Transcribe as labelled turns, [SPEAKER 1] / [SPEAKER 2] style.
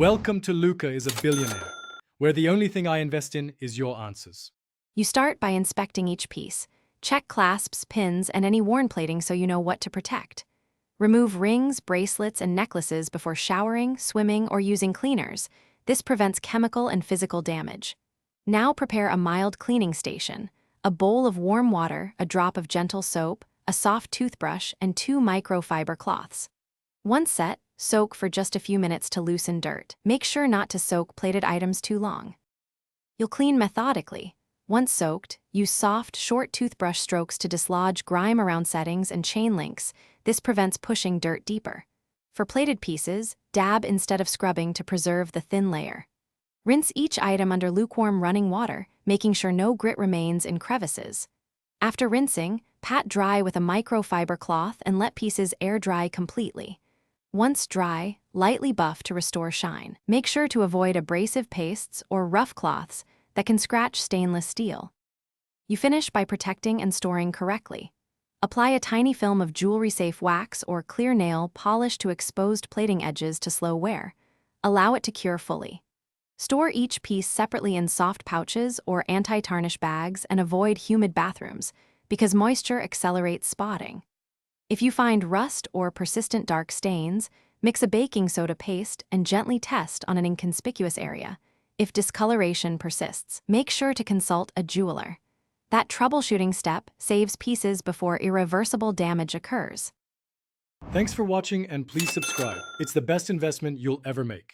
[SPEAKER 1] Welcome to Luca is a Billionaire, where the only thing I invest in is your answers.
[SPEAKER 2] You start by inspecting each piece. Check clasps, pins, and any worn plating so you know what to protect. Remove rings, bracelets, and necklaces before showering, swimming, or using cleaners. This prevents chemical and physical damage. Now prepare a mild cleaning station. A bowl of warm water, a drop of gentle soap, a soft toothbrush, and 2 microfiber cloths. Once set, soak for just a few minutes to loosen dirt. Make sure not to soak plated items too long. You'll clean methodically. Once soaked, use soft, short toothbrush strokes to dislodge grime around settings and chain links. This prevents pushing dirt deeper. For plated pieces, dab instead of scrubbing to preserve the thin layer. Rinse each item under lukewarm running water, making sure no grit remains in crevices. After rinsing, pat dry with a microfiber cloth and let pieces air dry completely. Once dry, lightly buff to restore shine. Make sure to avoid abrasive pastes or rough cloths that can scratch stainless steel. You finish by protecting and storing correctly. Apply a tiny film of jewelry-safe wax or clear nail polish to exposed plating edges to slow wear. Allow it to cure fully. Store each piece separately in soft pouches or anti-tarnish bags and avoid humid bathrooms because moisture accelerates spotting. If you find rust or persistent dark stains, mix a baking soda paste and gently test on an inconspicuous area. If discoloration persists, make sure to consult a jeweler. That troubleshooting step saves pieces before irreversible damage occurs.
[SPEAKER 1] Thanks for watching and please subscribe. It's the best investment you'll ever make.